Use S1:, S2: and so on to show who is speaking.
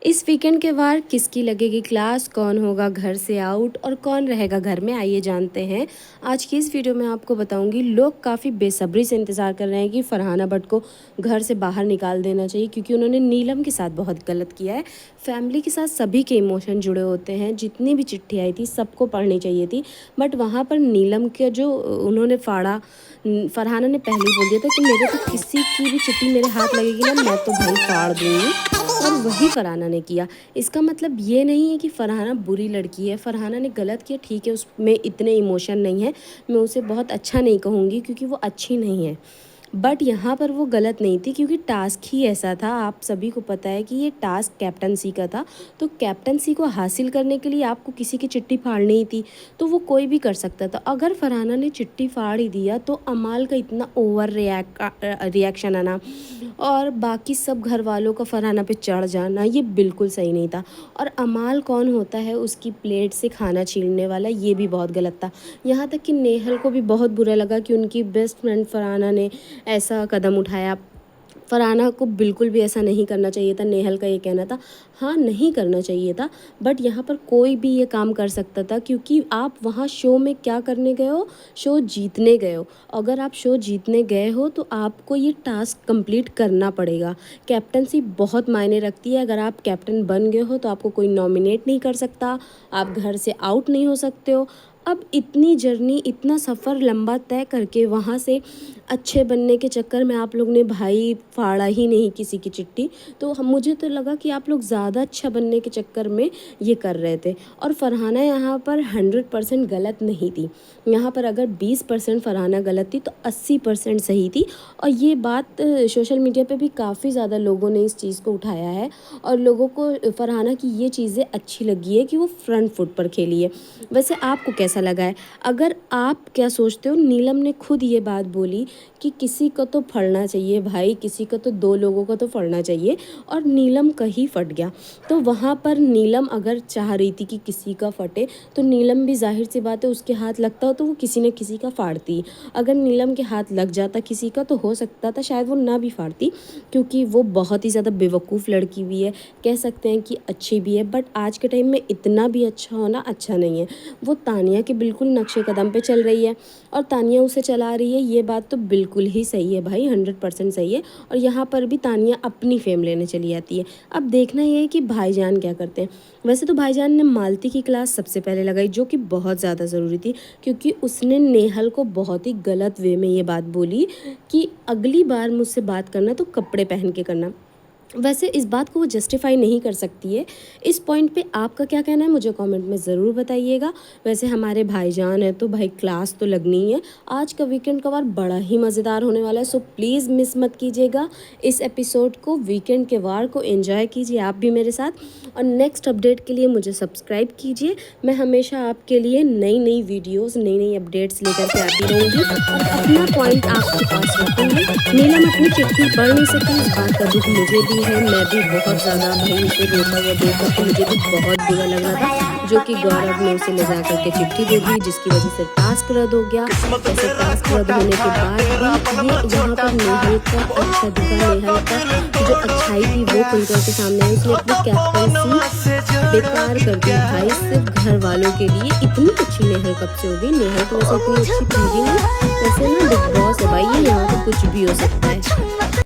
S1: इस वीकेंड के वार किसकी लगेगी क्लास, कौन होगा घर से आउट और कौन रहेगा घर में, आइए जानते हैं। आज की इस वीडियो में आपको बताऊंगी। लोग काफ़ी बेसब्री से इंतज़ार कर रहे हैं कि फरहाना भट्ट को घर से बाहर निकाल देना चाहिए, क्योंकि उन्होंने नीलम के साथ बहुत गलत किया है। फैमिली के साथ सभी के इमोशन जुड़े होते हैं। जितनी भी चिट्ठी आई थी सबको पढ़नी चाहिए थी, बट वहाँ पर नीलम के जो उन्होंने फाड़ा, फरहाना ने पहले ही बोल दिया था कि मेरे तो किसी की भी चिट्ठी मेरे हाथ लगेगी ना, मैं तो भाई फाड़ दूँगी। और वही फरहाना ने किया। इसका मतलब ये नहीं है कि फरहाना बुरी लड़की है। फरहाना ने गलत किया, ठीक है, उसमें इतने इमोशन नहीं है। मैं उसे बहुत अच्छा नहीं कहूँगी क्योंकि वो अच्छी नहीं है, बट यहाँ पर वो गलत नहीं थी क्योंकि टास्क ही ऐसा था। आप सभी को पता है कि ये टास्क कैप्टनसी का था, तो कैप्टनसी को हासिल करने के लिए आपको किसी की चिट्ठी फाड़नी ही थी, तो वो कोई भी कर सकता था। अगर फरहाना ने चिट्ठी फाड़ ही दिया तो अमाल का इतना ओवर रिएक्शन आना और बाकी सब घर वालों का फरहाना पे चढ़ जाना, ये बिल्कुल सही नहीं था। और अमाल कौन होता है उसकी प्लेट से खाना छीनने वाला, ये भी बहुत गलत था। यहाँ तक कि नेहल को भी बहुत बुरा लगा कि उनकी बेस्ट फ्रेंड फरहाना ने ऐसा कदम उठाया। फरहाना को बिल्कुल भी ऐसा नहीं करना चाहिए था। नेहल का ये कहना था, हाँ नहीं करना चाहिए था, बट यहाँ पर कोई भी ये काम कर सकता था, क्योंकि आप वहाँ शो में क्या करने गए हो, शो जीतने गए हो। अगर आप शो जीतने गए हो तो आपको ये टास्क कंप्लीट करना पड़ेगा। कैप्टनसी बहुत मायने रखती है। अगर आप कैप्टन बन गए हो तो आपको कोई नॉमिनेट नहीं कर सकता, आप घर से आउट नहीं हो सकते हो। अब इतनी जर्नी, इतना सफ़र लंबा तय करके वहाँ से अच्छे बनने के चक्कर में आप लोग ने भाई फाड़ा ही नहीं किसी की चिट्ठी। तो मुझे तो लगा कि आप लोग ज़्यादा अच्छा बनने के चक्कर में ये कर रहे थे। और फरहाना यहाँ पर 100% गलत नहीं थी। यहाँ पर अगर 20% फरहाना गलत थी तो 80% सही थी। और ये बात सोशल मीडिया पे भी काफ़ी ज़्यादा लोगों ने इस चीज़ को उठाया है और लोगों को फरहाना की ये चीज़ें अच्छी लगी है कि वो फ्रंट फुट पर खेली है। वैसे आपको कैसा लगा है? अगर आप क्या सोचते हो? नीलम ने खुद ये बात बोली कि किसी को तो फड़ना चाहिए भाई, किसी को तो, 2 लोगों को तो फड़ना चाहिए, और नीलम का ही फट गया। तो वहाँ पर नीलम अगर चाह रही थी कि किसी का फटे तो नीलम भी, जाहिर सी बात है, उसके हाथ लगता हो तो वो किसी न किसी का फाड़ती। अगर नीलम के हाथ लग जाता किसी का तो हो सकता था शायद वो ना भी फाड़ती, क्योंकि वो बहुत ही ज़्यादा बेवकूफ़ लड़की भी है, कह सकते हैं कि अच्छी भी है, बट आज के टाइम में इतना भी अच्छा होना अच्छा नहीं है। वो तानिया के बिल्कुल नक्शे कदम पे चल रही है और तानिया उसे चला रही है, ये बात तो बिल्कुल ही सही है भाई, 100% सही है। और यहाँ पर भी तानिया अपनी फेम लेने चली जाती है। अब देखना ये है कि भाईजान क्या करते हैं। वैसे तो भाईजान ने मालती की क्लास सबसे पहले लगाई, जो कि बहुत ज़्यादा ज़रूरी थी, क्योंकि उसने नेहल को बहुत ही गलत वे में ये बात बोली कि अगली बार मुझसे बात करना तो कपड़े पहन के करना। वैसे इस बात को वो जस्टिफाई नहीं कर सकती है। इस पॉइंट पे आपका क्या कहना है मुझे कमेंट में ज़रूर बताइएगा। वैसे हमारे भाईजान है तो भाई क्लास तो लगनी ही है। आज का वीकेंड का वार बड़ा ही मज़ेदार होने वाला है, सो प्लीज़ मिस मत कीजिएगा इस एपिसोड को। वीकेंड के वार को एंजॉय कीजिए आप भी मेरे साथ, और नेक्स्ट अपडेट के लिए मुझे सब्सक्राइब कीजिए। मैं हमेशा आपके लिए नई नई वीडियोज़, नई नई अपडेट्स लेकर के आती रहूँगी और अपना पॉइंट आपके पास रखूँगी। नीलम अपनी चिट्ठी पढ़ नहीं सकी, इस बात का दुख मुझे भी है। मैं भी बहुत ज़्यादा भाई उसे रोता हुआ देखकर तो मुझे भी बहुत बुरा लग रहा था, जो कि गौरव ने उसे ले जा करके चिट्ठी दे दी, जिसकी वजह से टास्क रद्द हो गया। ऐसे टास्क रद्द होने के बाद भी ये यहाँ पर नेहल का अच्छा दिखा, नेहल का जो अच्छाई थी वो खुलकर के सामने आई। उसने अपनी कैप्टनसी बेकार कर दी भाई, सिर्फ घर वालों के लिए। इतनी अच्छी नेहल कब से हो गई? नेहल तो वैसे इतनी अच्छी थी नहीं, वैसे ना बिग बॉस है भाई, यहाँ पर कुछ भी हो सकता है।